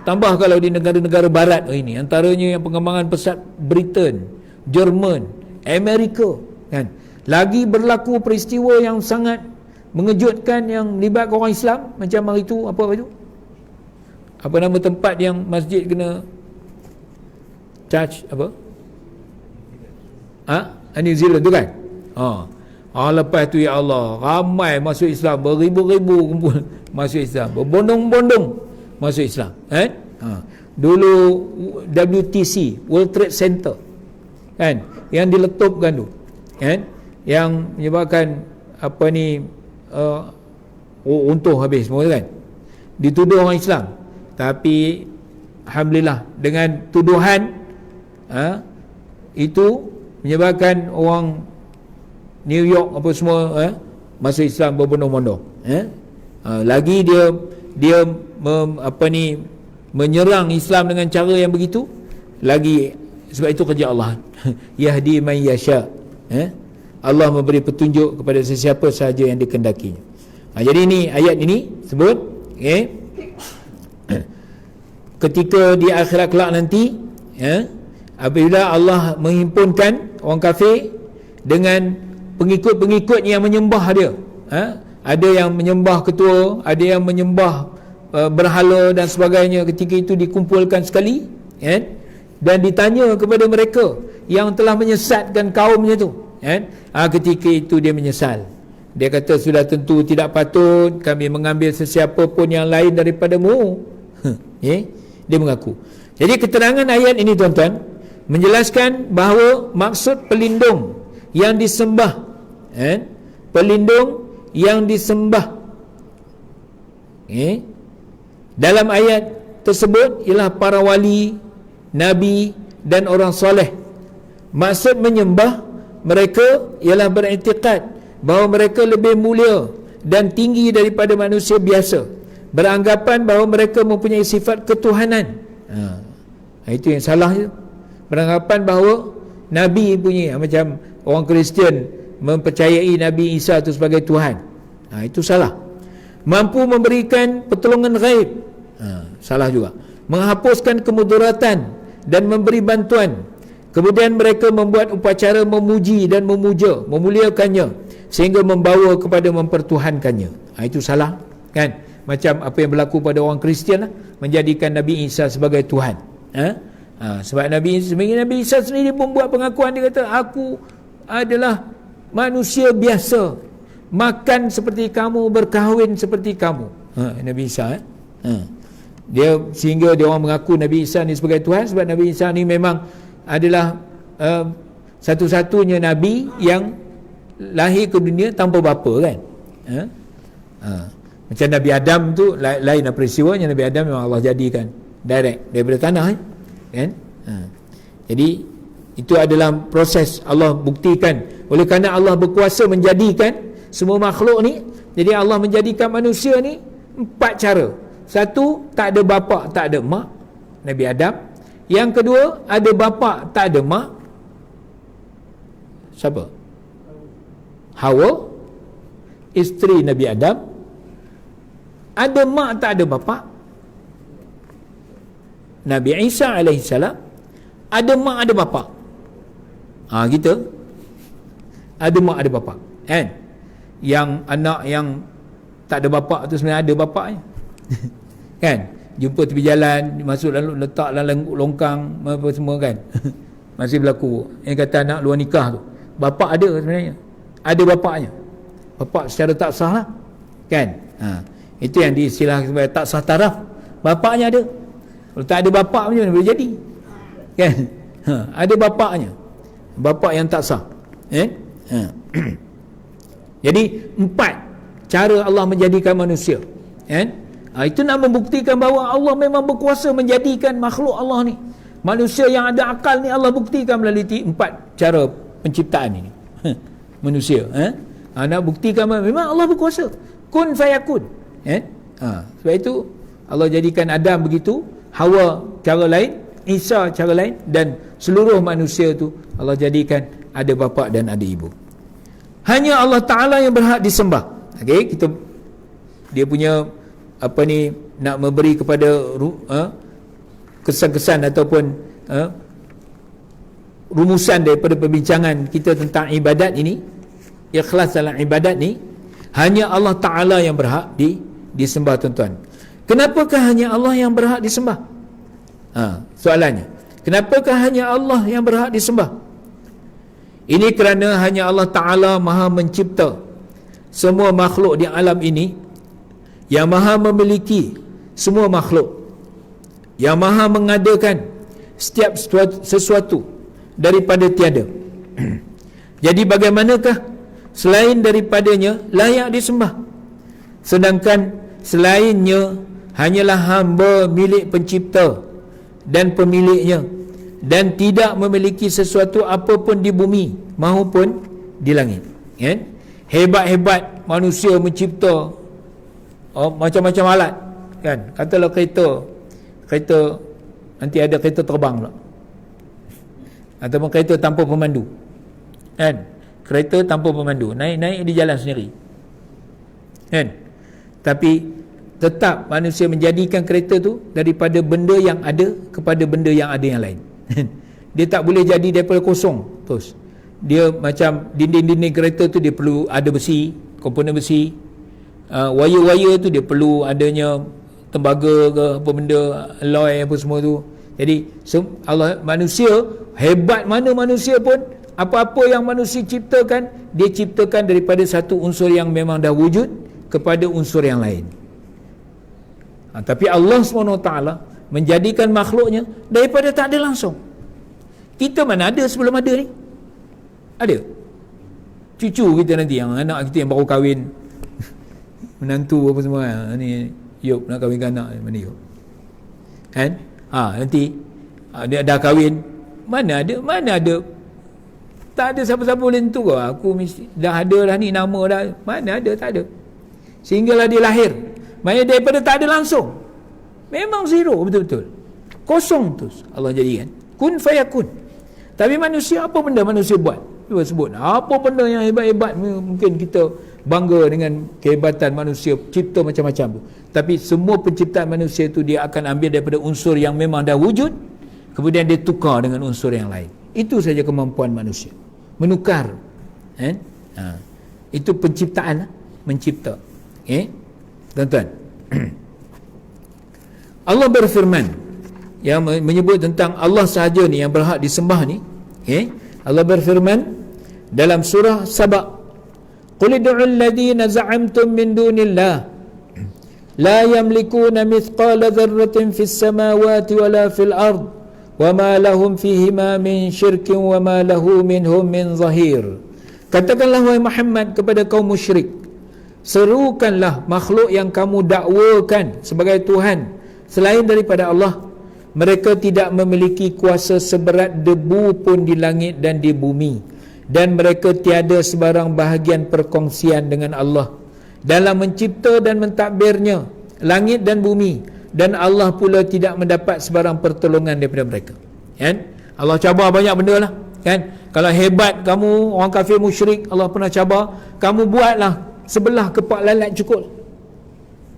Tambah kalau di negara-negara barat ini, antaranya yang pengembangan pesat Britain, Jerman, Amerika, kan, lagi berlaku peristiwa yang sangat mengejutkan yang melibatkan orang Islam. Macam hari itu, apa itu, apa nama tempat yang masjid kena charge apa? New Zealand tu kan? Lepas tu ya Allah, ramai masuk Islam, beribu-ribu kumpul masuk Islam, berbondong-bondong masuk Islam. Dulu WTC, World Trade Center, kan, yang diletupkan tu, kan, yang menyebabkan apa ni, runtuh habis semua kan, dituduh orang Islam. Tapi alhamdulillah dengan tuduhan itu menyebabkan orang New York apa semua masuk Islam berbondong-bondong. Lagi dia menyerang Islam dengan cara yang begitu lagi. Sebab itu kerja Allah. Yahdi man yasha. Allah memberi petunjuk kepada sesiapa sahaja yang dikehendakinya. Jadi ini ayat ini sebut, ketika di akhirat kelak nanti, apabila Allah menghimpunkan orang kafir dengan pengikut-pengikut yang menyembah dia, ada yang menyembah ketua, ada yang menyembah berhala dan sebagainya, ketika itu dikumpulkan sekali, dan ditanya kepada mereka yang telah menyesatkan kaumnya tu, ketika itu dia menyesal. Dia kata, sudah tentu tidak patut kami mengambil sesiapa pun yang lain daripadamu. Dia mengaku. Jadi keterangan ayat ini tuan-tuan menjelaskan bahawa maksud pelindung yang disembah, pelindung yang disembah dalam ayat tersebut ialah para wali, nabi dan orang soleh. Maksud menyembah mereka ialah beriktikad bahawa mereka lebih mulia dan tinggi daripada manusia biasa, beranggapan bahawa mereka mempunyai sifat ketuhanan. Itu yang salah itu. Beranggapan bahawa Nabi punya, macam orang Kristian mempercayai Nabi Isa itu sebagai Tuhan. Itu salah. Mampu memberikan pertolongan ghaib, salah juga. Menghapuskan kemudaratan dan memberi bantuan. Kemudian mereka membuat upacara memuji dan memuja, memuliakannya sehingga membawa kepada mempertuhankannya. Itu salah, kan? Macam apa yang berlaku pada orang Kristian lah, menjadikan Nabi Isa sebagai Tuhan. Sebab Nabi Isa sendiri pun buat pengakuan, dia kata, aku adalah manusia biasa, makan seperti kamu, berkahwin seperti kamu. Nabi Isa dia, sehingga dia orang mengaku Nabi Isa ni sebagai Tuhan, sebab Nabi Isa ni memang adalah satu-satunya Nabi yang lahir ke dunia tanpa bapa, kan. Macam Nabi Adam tu lain peristiwanya. Nabi Adam memang Allah jadikan direct daripada tanah, kan. Jadi itu adalah proses Allah buktikan. Oleh kerana Allah berkuasa menjadikan semua makhluk ni, jadi Allah menjadikan manusia ni 4 cara. Satu, tak ada bapa, tak ada mak, Nabi Adam. Yang kedua, ada bapa, tak ada mak, siapa? Hawa, isteri Nabi Adam. Ada mak, tak ada bapa, Nabi Isa alaihissalam. Ada mak, ada bapa. Kita ada mak, ada bapa, kan? Yang anak yang tak ada bapa tu sebenarnya ada bapaknya. Kan? Jumpa tepi jalan, masuk dalam, letak dalam longkang apa semua, kan. Masih berlaku. Yang kata anak luar nikah tu, bapa ada sebenarnya, ada bapaknya. Bapa secara tak sah lah, kan. Itu yang diistilahkan sebagai tak sah taraf. Bapaknya ada. Kalau tak ada bapak macam mana boleh jadi, kan? Ada bapaknya, bapak yang tak sah. Jadi 4 cara Allah menjadikan manusia, kan? Itu nak membuktikan bahawa Allah memang berkuasa menjadikan makhluk Allah ni. Manusia yang ada akal ni Allah buktikan melalui 4 cara penciptaan ini. Manusia, nak buktikan memang Allah berkuasa. Kun fayakun, kan? Sebab itu Allah jadikan Adam begitu, Hawa cara lain, Isa cara lain, dan seluruh manusia tu Allah jadikan ada bapa dan ada ibu. Hanya Allah Ta'ala yang berhak disembah. Okey, dia punya nak memberi kepada kesan-kesan ataupun rumusan daripada perbincangan kita tentang ibadat ini, ikhlas dalam ibadat ni, hanya Allah Ta'ala yang berhak disembah, tuan-tuan. Kenapakah hanya Allah yang berhak disembah? Soalannya, kenapakah hanya Allah yang berhak disembah? Ini kerana hanya Allah Ta'ala maha mencipta semua makhluk di alam ini, yang maha memiliki semua makhluk, yang maha mengadakan setiap sesuatu daripada tiada. Jadi bagaimanakah selain daripadanya layak disembah, sedangkan selainnya hanyalah hamba milik pencipta dan pemiliknya, dan tidak memiliki sesuatu apapun di bumi maupun di langit, kan? Hebat-hebat manusia mencipta macam-macam alat, kan? Katalah kereta nanti ada kereta terbang pula, ataupun kereta tanpa pemandu, kan? Kereta tanpa pemandu, naik di jalan sendiri, kan? Tapi tetap manusia menjadikan kereta tu daripada benda yang ada kepada benda yang ada yang lain. Dia tak boleh jadi daripada kosong terus. Dia macam dinding-dinding kereta tu dia perlu ada besi, komponen besi. Wire-wire tu dia perlu adanya tembaga ke apa benda, alloy apa semua tu. Jadi manusia, hebat mana manusia pun, apa-apa yang manusia ciptakan, dia ciptakan daripada satu unsur yang memang dah wujud kepada unsur yang lain. Tapi Allah SWT menjadikan makhluknya daripada tak ada langsung. Kita mana ada sebelum ada ni? Ada cucu kita nanti, yang anak kita yang baru kahwin, menantu apa semua, ni Yop nak kahwinkan anak, mana Yop, kan? Nanti dia dah kahwin, mana ada tak ada siapa-siapa boleh tentu kau, aku mesti dah ada dah ni nama dah, mana ada, tak ada. Sehinggalah dia lahir, maknanya daripada tak ada langsung, memang zero, betul-betul kosong tu Allah jadikan, kun fayakun. Tapi manusia, apa benda manusia buat? Cuba sebut apa benda yang hebat-hebat. Mungkin kita bangga dengan kehebatan manusia, cipta macam-macam tu, tapi semua penciptaan manusia tu dia akan ambil daripada unsur yang memang dah wujud, kemudian dia tukar dengan unsur yang lain. Itu saja kemampuan manusia, menukar, itu penciptaan, mencipta. Tuan-tuan, Allah berfirman yang menyebut tentang Allah sahaja ni yang berhak disembah ni. Allah berfirman dalam surah Saba, qul ud'u alladhina za'amtum min dunillah la yamlikuna mithqala dharratin fis samawati wala fil ard wama lahum fihima min syirkin wama lahu minhum min zahir. Katakanlah wahai Muhammad kepada kaum musyrik, serukanlah makhluk yang kamu dakwakan sebagai Tuhan selain daripada Allah. Mereka tidak memiliki kuasa seberat debu pun di langit dan di bumi, dan mereka tiada sebarang bahagian perkongsian dengan Allah dalam mencipta dan mentadbirnya langit dan bumi, dan Allah pula tidak mendapat sebarang pertolongan daripada mereka. Kan? Allah cabar banyak benda lah, kan? Kalau hebat kamu, orang kafir musyrik, Allah pernah cabar, kamu buatlah sebelah kepak lalat cukup,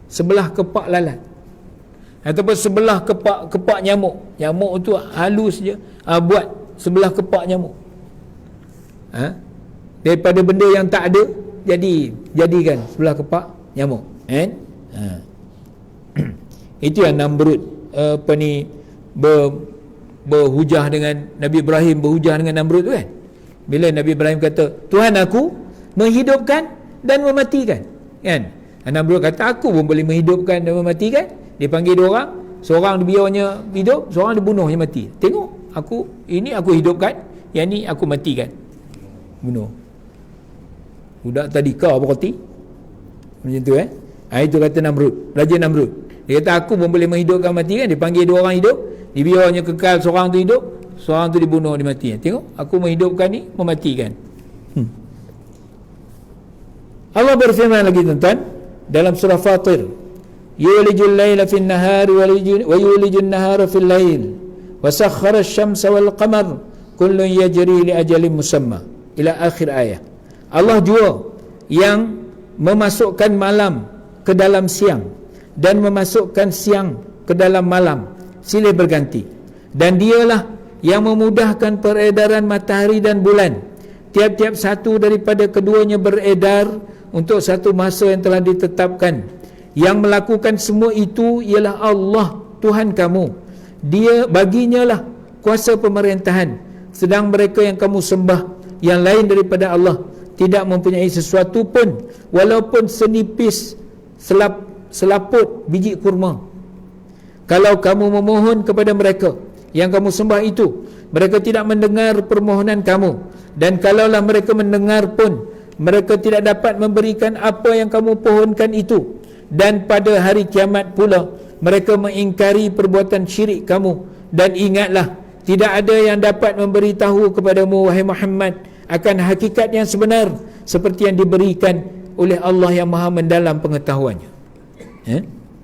sebelah kepak lalat, ataupun sebelah kepak nyamuk. Nyamuk tu halus je, buat sebelah kepak nyamuk, daripada benda yang tak ada jadikan sebelah kepak nyamuk, kan? Itu yang Namrud berhujah dengan Nabi Ibrahim, berhujah dengan Namrud tu, kan? Bila Nabi Ibrahim kata Tuhan aku menghidupkan dan mematikan, kan? Namrud kata aku pun boleh menghidupkan dan mematikan. Dia panggil dua orang, seorang dibiarnya hidup, seorang dibunuhnya mati. Tengok, aku hidupkan, yang ni aku matikan, bunuh. budak tadika apa roti macam tu itu kata Namrud, Raja Namrud. Dia kata aku pun boleh menghidupkan mati kan. Dia panggil dua orang hidup, dibiarnya kekal, seorang tu hidup, seorang tu dibunuh, dia mati. Tengok, aku menghidupkan ni, mematikan. Allah berfirman lagi tuan-tuan dalam surah Fatir, yulijul laila fin nahari wa yulijul nahara fil lail wa sakhkhara asy-syamsa wal qamar kullun yajri li ajalin musamma ila akhir ayat. Allah jua yang memasukkan malam ke dalam siang dan memasukkan siang ke dalam malam silih berganti, dan dialah yang memudahkan peredaran matahari dan bulan, tiap-tiap satu daripada keduanya beredar untuk satu masa yang telah ditetapkan. Yang melakukan semua itu ialah Allah Tuhan kamu. Dia, baginya lah kuasa pemerintahan, sedang mereka yang kamu sembah yang lain daripada Allah tidak mempunyai sesuatu pun walaupun senipis selaput biji kurma. Kalau kamu memohon kepada mereka yang kamu sembah itu, mereka tidak mendengar permohonan kamu, dan kalaulah mereka mendengar pun mereka tidak dapat memberikan apa yang kamu pohonkan itu. Dan pada hari kiamat pula mereka mengingkari perbuatan syirik kamu. Dan ingatlah, tidak ada yang dapat memberitahu kepadamu wahai Muhammad akan hakikat yang sebenar seperti yang diberikan oleh Allah yang maha mendalam pengetahuannya.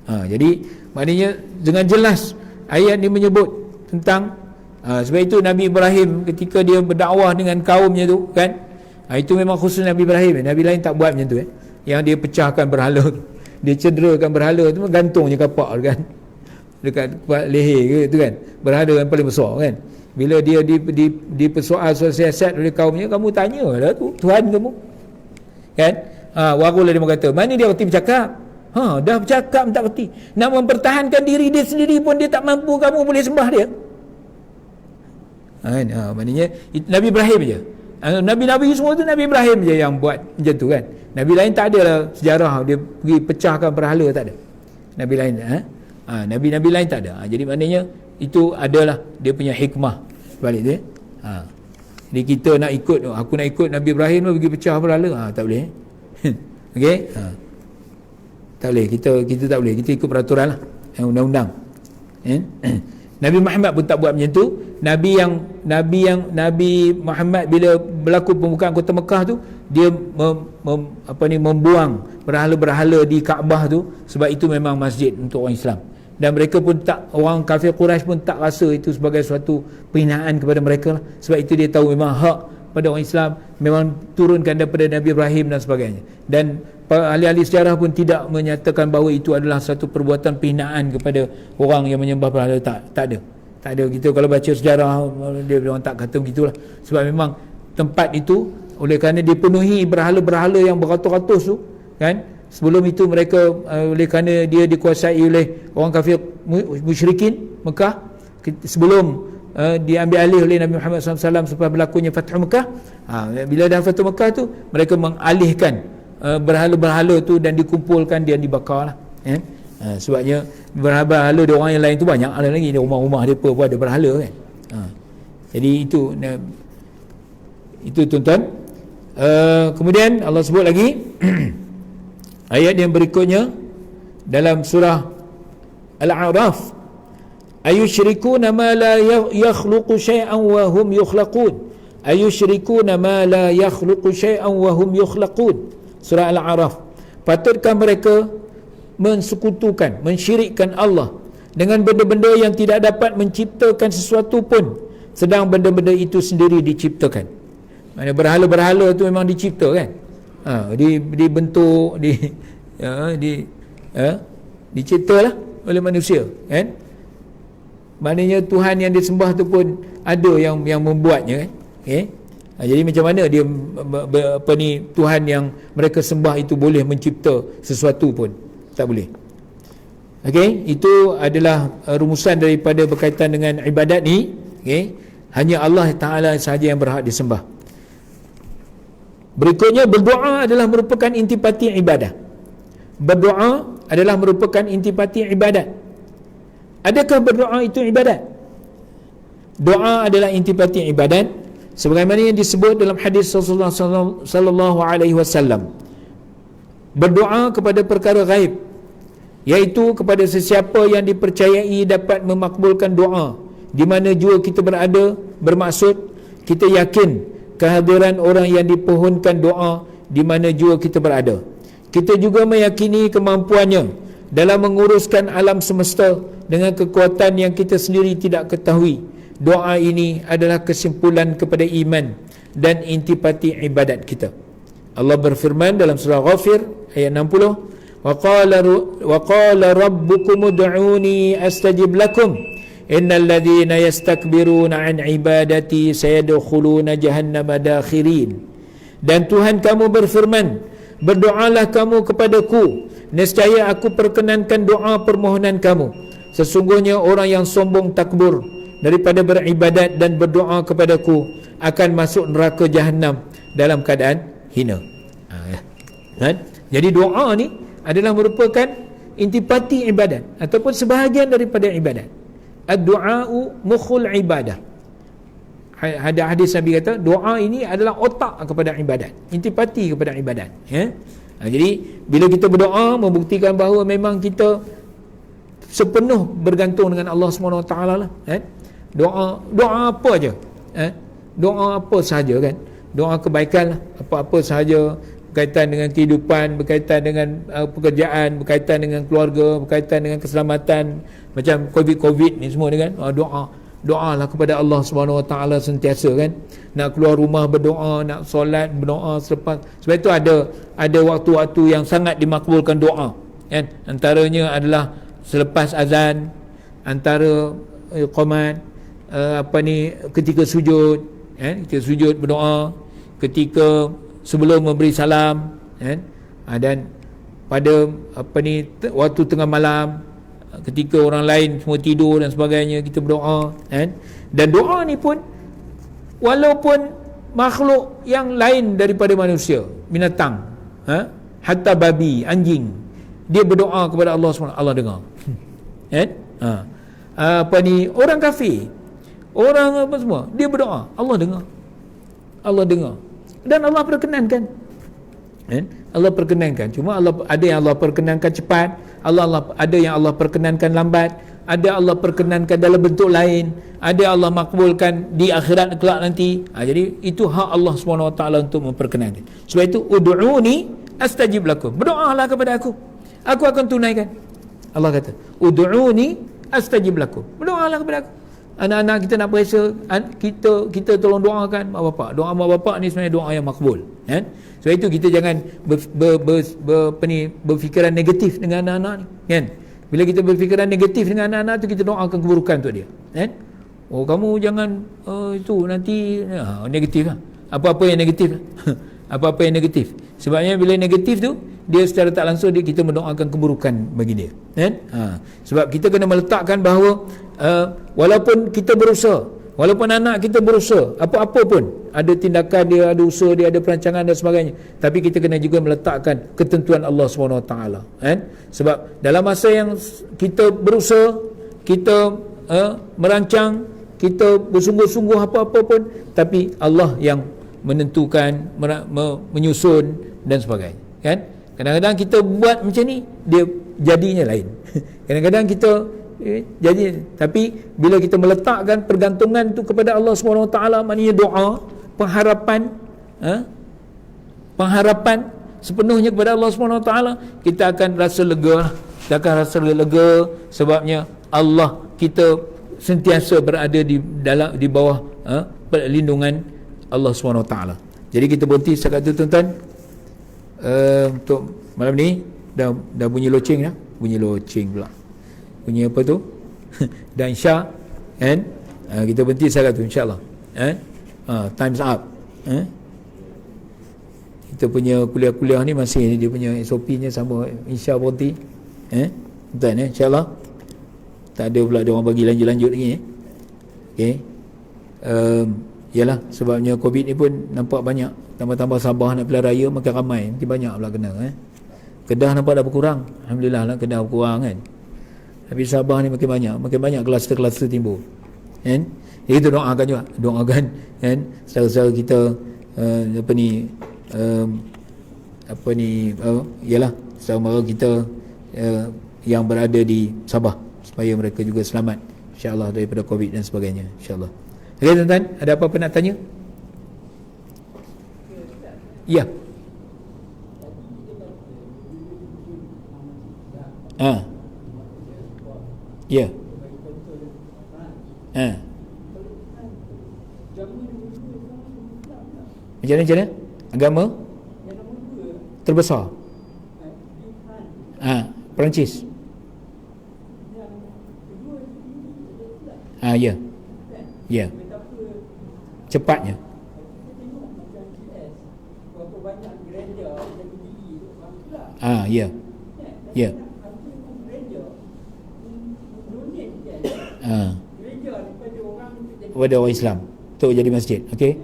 Jadi maknanya dengan jelas ayat ini menyebut tentang sebab itu Nabi Ibrahim ketika dia berdakwah dengan kaumnya tu kan, itu memang khusus Nabi Ibrahim. Nabi lain tak buat macam tu yang dia pecahkan berhala tu, dia cederakan berhala tu, gantung je kapak tu kan, dekat leher ke tu kan, berhala yang paling besar kan. Bila dia dipersoal siasat oleh kaumnya, kamu tanya lah tu Tuhan kamu kan. Warulah dia kata, mana dia reti bercakap, dah bercakap tak reti, nak mempertahankan diri dia sendiri pun dia tak mampu, kamu boleh sembah dia kan. Maknanya Nabi Ibrahim je, Nabi-Nabi semua tu Nabi Ibrahim je yang buat macam tu kan. Nabi lain tak ada lah sejarah dia pergi pecahkan berhala, tak ada. Nabi lain Nabi-Nabi lain tak ada. Jadi maknanya itu adalah dia punya hikmah balik dia. Jadi kita nak ikut, aku nak ikut Nabi Ibrahim tu pergi pecah berhala, tak boleh. Okey, tak boleh, kita tak boleh, kita ikut peraturan lah, yang undang-undang. Nabi Muhammad pun tak buat macam tu. Nabi Muhammad bila berlaku pembukaan kota Mekah tu, dia membuang berhala-berhala di Kaabah tu, sebab itu memang masjid untuk orang Islam. Dan mereka pun tak, orang kafir Quraisy pun tak rasa itu sebagai suatu penghinaan kepada mereka lah. Sebab itu dia tahu memang hak pada orang Islam memang turunkan daripada Nabi Ibrahim dan sebagainya. Dan ahli-ahli sejarah pun tidak menyatakan bahawa itu adalah satu perbuatan penghinaan kepada orang yang menyembah berhala. Tak ada. Kita kalau baca sejarah, dia orang tak kata begitulah. Sebab memang tempat itu oleh kerana dipenuhi berhala-berhala yang beratus-ratus tu kan. Sebelum itu mereka oleh kerana dia dikuasai oleh orang kafir musyrikin Mekah, sebelum diambil alih oleh Nabi Muhammad SAW selepas berlakunya Fathu Mekah. Bila dah Fathu Mekah tu, mereka mengalihkan berhala-berhala tu dan dikumpulkan dan dibakar lah. Sebabnya berhala di orang yang lain tu banyak ada lagi, di rumah-rumah mereka pun ada berhala kan. Jadi itu tuan-tuan. Kemudian Allah sebut lagi ayat yang berikutnya dalam surah Al-A'raf, ayusyrikuna ma la yakhluqu syai'an wa hum yukhlaqun, ayusyrikuna ma la yakhluqu syai'an wa hum yukhlaqun. Surah Al-A'raf. Patutkah mereka mensekutukan, mensyirikkan Allah dengan benda-benda yang tidak dapat menciptakan sesuatu pun, sedang benda-benda itu sendiri diciptakan. Maksudnya berhala-berhala tu memang dicipta kan, dibentuk, diciptalah oleh manusia kan. Maknanya Tuhan yang disembah tu pun ada yang membuatnya kan. Jadi macam mana dia Tuhan yang mereka sembah itu boleh mencipta sesuatu pun? Tak boleh. Itu adalah rumusan daripada berkaitan dengan ibadat ni. Hanya Allah Ta'ala sahaja yang berhak disembah. Berikutnya, berdoa adalah merupakan intipati ibadah. Berdoa adalah merupakan intipati ibadat. Adakah berdoa itu ibadat? Doa adalah intipati ibadat sebagaimana yang disebut dalam hadis Rasulullah sallallahu alaihi wasallam, berdoa kepada perkara gaib, iaitu kepada sesiapa yang dipercayai dapat memakbulkan doa di mana jua kita berada, bermaksud kita yakin kehadiran orang yang dipohonkan doa di mana jua kita berada. Kita juga meyakini kemampuannya dalam menguruskan alam semesta dengan kekuatan yang kita sendiri tidak ketahui. Doa ini adalah kesimpulan kepada iman dan intipati ibadat kita. Allah berfirman dalam surah Ghafir ayat 60, wa qala rabbukum ud'uni astajib lakum innal ladzina yastakbiruna an ibadati sayadkhuluna jahannama dakhirin. Dan Tuhan kamu berfirman, berdoalah kamu kepadaku, nescaya aku perkenankan doa permohonan kamu. Sesungguhnya orang yang sombong takbur daripada beribadat dan berdoa kepadaku akan masuk neraka Jahannam dalam keadaan hina. Jadi doa ni adalah merupakan intipati ibadat ataupun sebahagian daripada ibadat. Ad-du'a'u mukhul ibadah. Ada hadis Nabi kata doa ini adalah otak kepada ibadat, intipati kepada ibadat, ya. Jadi bila kita berdoa membuktikan bahawa memang kita sepenuh bergantung dengan Allah SWT lah, doa apa aja, doa apa sahaja kan, doa kebaikan lah, apa-apa sahaja berkaitan dengan kehidupan, berkaitan dengan pekerjaan, berkaitan dengan keluarga, berkaitan dengan keselamatan, macam COVID ni semua ni kan, doalah kepada Allah SWT sentiasa kan. Nak keluar rumah berdoa, nak solat berdoa selepas. Sebab itu ada waktu-waktu yang sangat dimakbulkan doa kan. Antaranya adalah selepas azan, antara qomat, ketika sujud kan, ketika sujud berdoa, ketika sebelum memberi salam kan, dan pada waktu tengah malam, ketika orang lain semua tidur dan sebagainya, kita berdoa kan. Dan doa ni pun walaupun makhluk yang lain daripada manusia, binatang, hatta babi, anjing, dia berdoa kepada Allah SWT, Allah dengar kan. Orang kafir, orang apa semua, dia berdoa, Allah dengar, Allah dengar, dan Allah perkenankan kan? Allah perkenankan. Cuma Allah, ada yang Allah perkenankan cepat, Allah ada yang Allah perkenankan lambat, ada Allah perkenankan dalam bentuk lain, ada Allah makbulkan di akhirat kelak nanti. Jadi itu hak Allah SWT untuk memperkenankan. Sebab itu ud'uni astajib lakum, berdoalah kepada aku akan tunaikan. Allah kata ud'uni astajib lakum, berdoalah kepada aku. Anak-anak kita nak periksa, kita tolong doakan mak bapak. Doa mak bapak ni sebenarnya doa yang makbul kan. Sebab itu kita jangan berfikiran negatif dengan anak-anak ni kan. Bila kita berfikiran negatif dengan anak-anak tu, kita doakan keburukan untuk dia kan. Oh, kamu jangan itu nanti negatif lah. Apa-apa yang negatif apa-apa yang negatif. Sebabnya bila negatif tu, dia secara tak langsung kita mendoakan keburukan bagi dia kan. Sebab kita kena meletakkan bahawa walaupun kita berusaha, walaupun anak kita berusaha apa-apa pun, ada tindakan dia, ada usaha dia, ada perancangan dan sebagainya, tapi kita kena juga meletakkan ketentuan Allah SWT kan. Sebab dalam masa yang kita berusaha, kita merancang, kita bersungguh-sungguh apa-apa pun, tapi Allah yang menentukan, menyusun dan sebagainya kan. Kadang-kadang kita buat macam ni, dia jadinya lain. Kadang-kadang kita jadi, tapi bila kita meletakkan pergantungan tu kepada Allah SWT, maknanya doa, pengharapan, pengharapan sepenuhnya kepada Allah SWT, kita akan rasa lega. Kita akan rasa lega sebabnya Allah, kita sentiasa berada di bawah perlindungan Allah SWT. Jadi kita berhenti setakat tu tuan-tuan. Untuk malam ni dah bunyi loceng dah. Bunyi loceng pula. Bunyi apa tu? Dan Isya kan. Kita berhenti setakat tu insya-Allah. Time's up. Kita punya kuliah-kuliah ni masih dia punya SOP-nya sama Isya berhenti. Betul insya-Allah. Tak ada pula dia orang bagi lanjut-lanjut lagi okey. Yalah, sebabnya COVID ni pun nampak banyak. Tambah-tambah Sabah nak pilihan raya, makin ramai, makin banyak pula kena Kedah nampak dah berkurang, alhamdulillah lah, Kedah berkurang kan. Tapi Sabah ni makin banyak kluster-kluster timbul kan. Jadi kita doakan juga, doakan kan saudara-saudara kita ialah saudara kita yang berada di Sabah, supaya mereka juga selamat insya-Allah daripada Covid dan sebagainya insya-Allah. Okey tuan-tuan, ada apa-apa nak tanya? Ya. Ya. Macam mana? Agama terbesar. Perancis. Ya. Ya. Cepatnya. Ya. Ya. Kepada orang Islam untuk jadi masjid. Okey.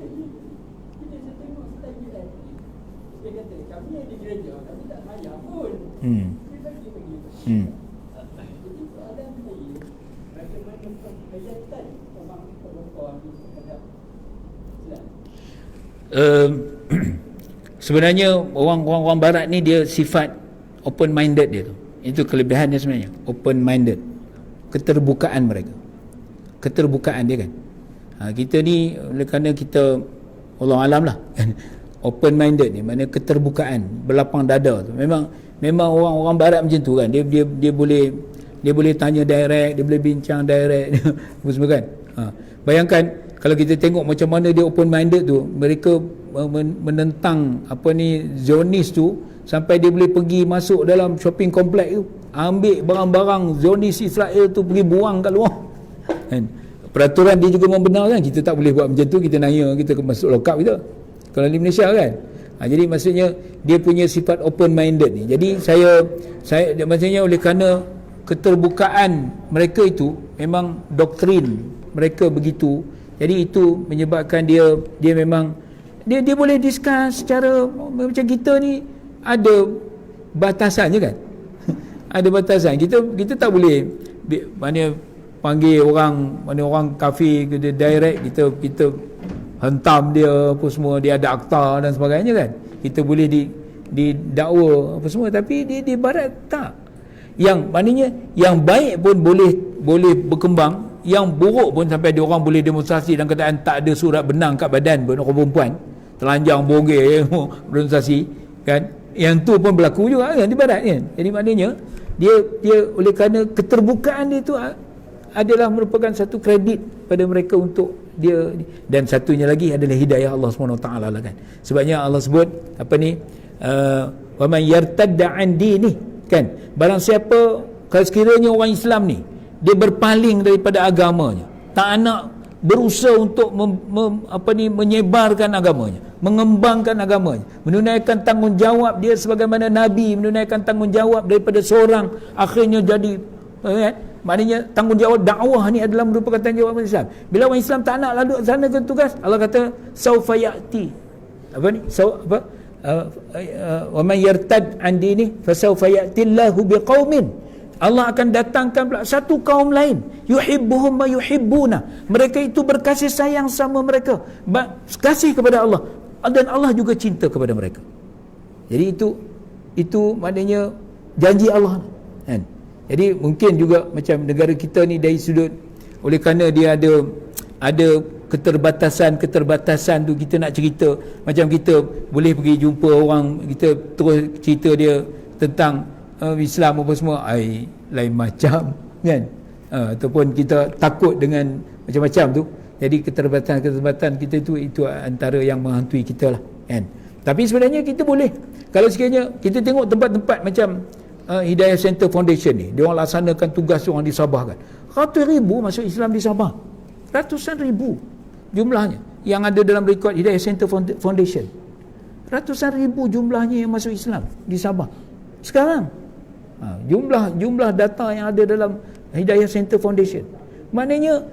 Sebenarnya orang barat ni dia sifat open minded dia tu. Itu kelebihannya sebenarnya, open minded. Keterbukaan mereka. Keterbukaan dia kan. Kita ni kerana kita Allah alam lah open minded ni maknanya keterbukaan, berlapang dada tu. Memang orang barat macam tu kan. Dia boleh tanya direct, dia boleh bincang direct semua kan. Bayangkan kalau kita tengok macam mana dia open minded tu, mereka menentang Zionis tu sampai dia boleh pergi masuk dalam shopping complex tu, ambil barang-barang Zionis Israel tu pergi buang kat luar kan. Peraturan dia juga membenarkan, kita tak boleh buat macam tu, kita naya, kita masuk lokap kita kalau di Malaysia kan. Jadi maksudnya dia punya sifat open minded ni. Jadi saya maksudnya oleh kerana keterbukaan mereka itu, memang doktrin mereka begitu, jadi itu menyebabkan dia memang dia boleh discuss secara macam kita ni ada batasannya kan. Ada batasan. Kita tak boleh mana panggil orang kafir kita direct, kita hentam dia apa semua, dia ada akta dan sebagainya kan. Kita boleh didakwa apa semua, tapi di barat tak. Yang maknanya yang baik pun boleh berkembang, yang buruk pun sampai dia orang boleh demonstrasi dalam keadaan tak ada surat benang kat badan pun, orang perempuan telanjang bogel demonstrasi kan. Yang tu pun berlaku juga kan di barat kan. Jadi maknanya dia oleh kerana keterbukaan dia tu adalah merupakan satu kredit pada mereka untuk dia. Dan satunya lagi adalah hidayah Allah SWT lah kan. Sebabnya Allah sebut wa man yartadda an dini kan, barang siapa kalau sekiranya orang Islam ni dia berpaling daripada agamanya, tak nak berusaha untuk menyebarkan agamanya, mengembangkan agamanya, menunaikan tanggungjawab dia sebagaimana Nabi menunaikan tanggungjawab daripada seorang, akhirnya jadi maknanya tanggungjawab dakwah ni adalah merupakan tanggungjawab Islam. Bila orang Islam tak nak lalu laksanakan tugas, Allah kata saufa ya'ti wa man yartad an dini fa saufa ya'ti Allahu biqaumin, Allah akan datangkan pula satu kaum lain, yuhibbuhum wa yuhibbuna, mereka itu berkasih sayang sama mereka, kasih kepada Allah dan Allah juga cinta kepada mereka. Jadi itu maknanya janji Allah kan. Jadi mungkin juga macam negara kita ni dari sudut, oleh kerana dia ada keterbatasan tu, kita nak cerita macam kita boleh pergi jumpa orang, kita terus cerita dia tentang Islam apa semua, lain macam kan. Ataupun kita takut dengan macam-macam tu. Jadi keterbatasan kita itu antara yang menghantui kita lah kan. Tapi sebenarnya kita boleh, kalau sekiranya kita tengok tempat-tempat macam Hidayah Center Foundation ni, dia orang laksanakan tugas orang di Sabah kan. Ratus ribu masuk Islam di Sabah, ratusan ribu jumlahnya yang ada dalam rekod Hidayah Center Foundation. Ratusan ribu jumlahnya yang masuk Islam di Sabah sekarang. Jumlah data yang ada dalam Hidayah Center Foundation, maknanya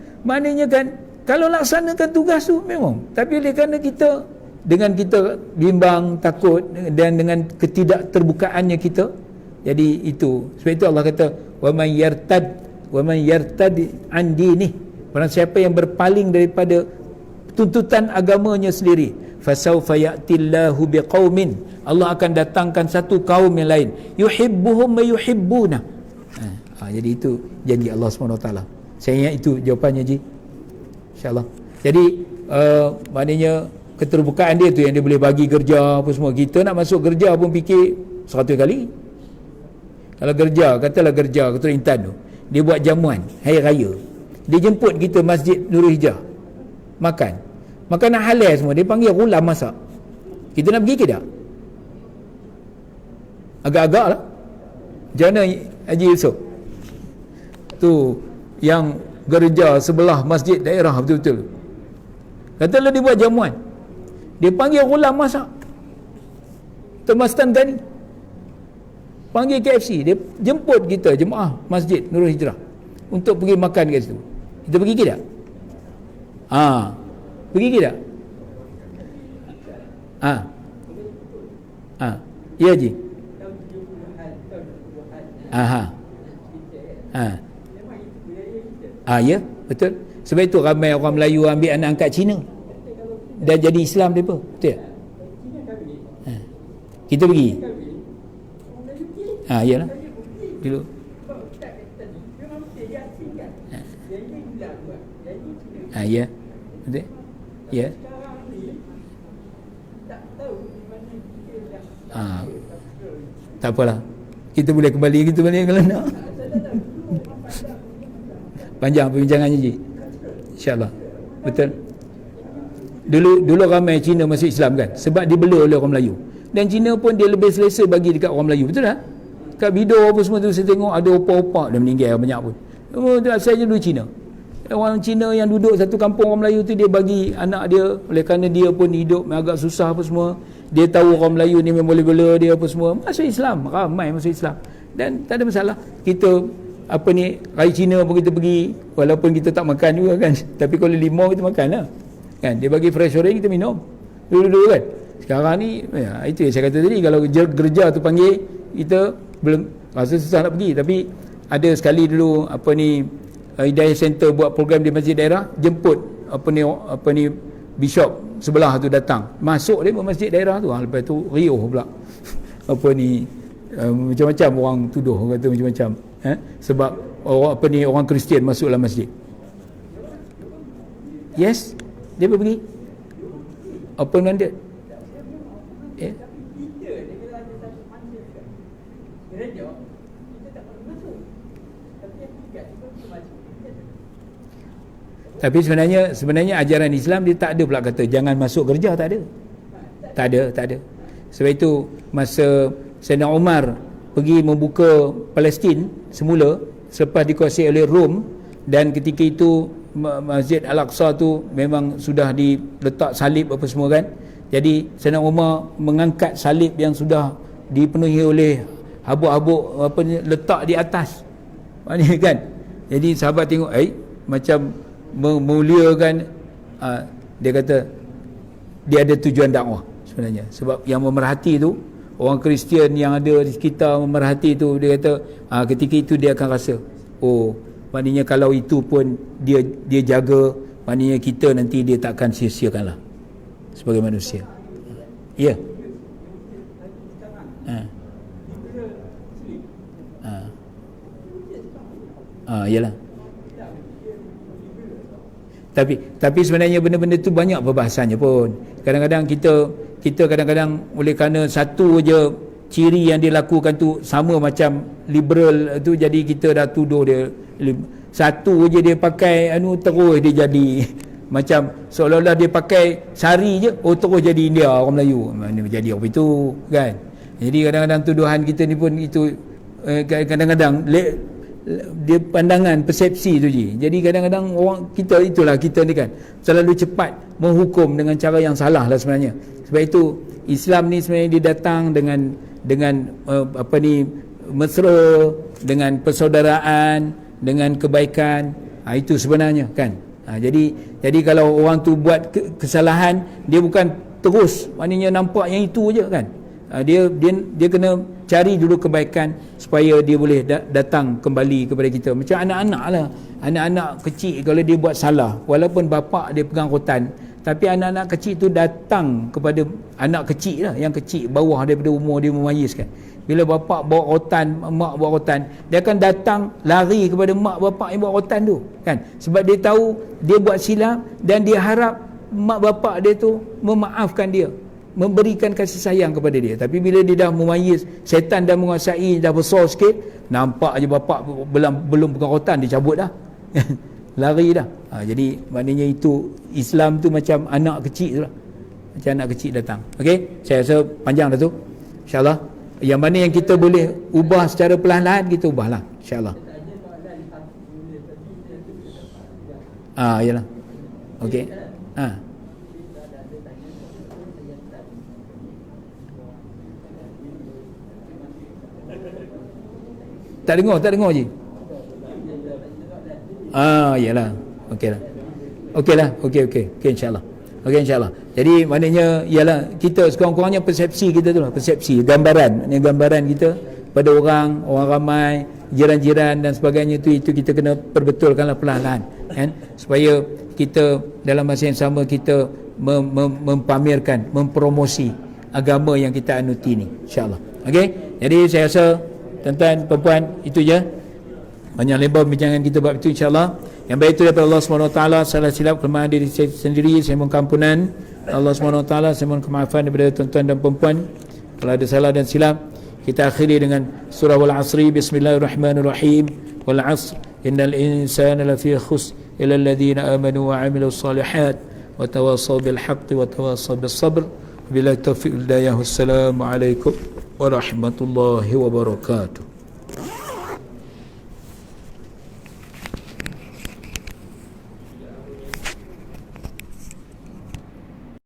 kan, kalau laksanakan tugas tu memang, tapi oleh kerana kita bimbang, takut, dan dengan ketidakterbukaannya kita, jadi itu sebab itu Allah kata wa man yartad an dini Barang siapa yang berpaling daripada tuntutan agamanya sendiri, fasawfa ya'tillahu biqaumin, Allah akan datangkan satu kaum yang lain, yuhibbuhum wa yuhibbuna. Jadi itu janji Allah SWT. Saya ingat itu jawapannya Ji, InsyaAllah. Jadi maknanya keterbukaan dia tu yang dia boleh bagi kerja apa semua. Kita nak masuk kerja pun fikir 100 kali. Kalau kerja, katalah kerja Ketua Intan tu, dia buat jamuan hari raya, dia jemput kita Masjid Nurul Hijrah makan makanan halal semua, dia panggil rulam masak. Kita nak pergi ke tak? Agak-agak lah. Macam mana Haji Yusof tu yang gerja sebelah masjid daerah betul-betul, katalah dia buat jamuan, dia panggil rulam masak. Termastan tadi panggil KFC, dia jemput kita jemaah Masjid Nurul Hijrah untuk pergi makan kat situ. Kita pergi ke tak? Pergi ke tak? Ya Ji. Ya, betul. Sebab itu ramai orang Melayu ambil anak angkat Cina dan jadi Islam mereka. Betul tak? Kita pergi. Iyalah. Dulu. Ya. Betul. Ya. Tak apalah. Kita boleh kembali kalau nak. Panjang perbincangannya Ji, InsyaAllah. Betul. Dulu ramai Cina masuk Islam kan, sebab dibela oleh orang Melayu. Dan Cina pun dia lebih selesa bagi dekat orang Melayu. Betul tak? Kat Bido apa semua tu saya tengok ada opak-opak dah meninggal banyak pun. Asalnya dulu Cina. Orang Cina yang duduk satu kampung orang Melayu tu, dia bagi anak dia, oleh kerana dia pun hidup agak susah apa semua, dia tahu orang Melayu ni memang boleh bela dia apa semua, masuk Islam, ramai masuk Islam. Dan tak ada masalah. Kita Raya Cina pun kita pergi, walaupun kita tak makan juga kan, tapi kalau limau kita makan lah kan, dia bagi fresh orange kita minum dulu-dulu kan. Sekarang ni itu yang saya kata tadi, kalau gereja tu panggil kita belum rasa susah nak pergi. Tapi ada sekali dulu Hidayah Center buat program di masjid daerah, jemput bishop sebelah tu datang, masuk dia masjid daerah tu. Lepas tu riuh pula macam-macam orang tuduh, orang kata macam-macam sebab orang Kristian masuk dalam masjid. Yes, dia pergi open minded. Tapi sebenarnya ajaran Islam dia tak ada pula kata jangan masuk gereja, tak ada. Sebab itu masa Sayyidina Umar pergi membuka Palestin semula selepas dikuasai oleh Rom, dan ketika itu Masjid Al-Aqsa tu memang sudah diletak salib apa semua kan. Jadi Sayyidina Umar mengangkat salib yang sudah dipenuhi oleh habuk-habuk letak di atas. Maknanya kan. Jadi sahabat tengok macam memuliakan, dia kata dia ada tujuan dakwah sebenarnya. Sebab yang memerhati tu orang Kristian yang ada di sekitar memerhati tu, dia kata ketika itu dia akan rasa, maknanya kalau itu pun dia jaga, maknanya kita nanti dia takkan sia-siakan lah sebagai manusia. Ya. Yalah. Tapi sebenarnya benda-benda tu banyak perbahasannya pun. Kadang-kadang kita kadang-kadang oleh kerana satu je ciri yang dia lakukan tu sama macam liberal tu, jadi kita dah tuduh dia. Satu je dia pakai terus dia jadi macam seolah-olah dia pakai sari je, terus jadi India, orang Melayu. Mana jadi apa itu kan. Jadi kadang-kadang tuduhan kita ni pun itu kadang-kadang dia pandangan persepsi tu je. Jadi kadang-kadang orang kita ni kan selalu cepat menghukum dengan cara yang salah lah sebenarnya. Sebab itu Islam ni sebenarnya dia datang dengan mesra, dengan persaudaraan, dengan kebaikan. Itu sebenarnya kan. Jadi kalau orang tu buat kesalahan, dia bukan terus maknanya nampak yang itu je kan. dia kena cari dulu kebaikan supaya dia boleh datang kembali kepada kita. Macam anak-anak lah, anak-anak kecil kalau dia buat salah, walaupun bapak dia pegang rotan, tapi anak-anak kecil tu datang kepada anak kecil lah, yang kecil bawah daripada umur dia memayis kan. Bila bapak bawa rotan, mak bawa rotan, dia akan datang lari kepada mak bapak yang bawa rotan tu kan, sebab dia tahu dia buat silap dan dia harap mak bapak dia tu memaafkan dia, memberikan kasih sayang kepada dia. Tapi bila dia dah memayis, setan dah menguasai, dah besar sikit, nampak je bapak belum pegang rotan, dia cabut dah lari dah. Jadi maknanya itu Islam tu macam anak kecil tu lah, macam anak kecil datang. Okey, saya rasa panjang dah tu, insyaAllah. Yang mana yang kita boleh ubah secara perlahan-lahan, kita ubahlah insyaAllah. Yalah. Okey. Tak dengar je. Yalah. Okey insyaAllah. Okey insyaAllah. Jadi maknanya ialah kita sekurang-kurangnya persepsi kita tu lah, persepsi, gambaran kita pada orang ramai, jiran-jiran dan sebagainya itu kita kena perbetulkanlah perlahan-lahan kan, supaya kita dalam masa yang sama kita mempamerkan, mempromosi agama yang kita anuti ni insyaAllah. Okey, jadi saya rasa tuan-tuan perempuan itu je, banyak lebar bincangan kita bab itu insyaAllah. Yang baik itu daripada Allah SWT. Salah silap kelemahan diri saya sendiri, saya mohon kampunan Allah SWT. Saya mohon kemaafan daripada tuan-tuan dan perempuan kalau ada salah dan silap. Kita akhiri dengan surah Wal Asri. Bismillahirrahmanirrahim. Wal Asr innal insana lafi khusr illa alladhina amanu wa amilus salihat wa tawassaw bil haqqi wa tawassaw bis sabr. Billahi taufiq hidayah. Wassalamu alaikum warahmatullahi wabarakatuh.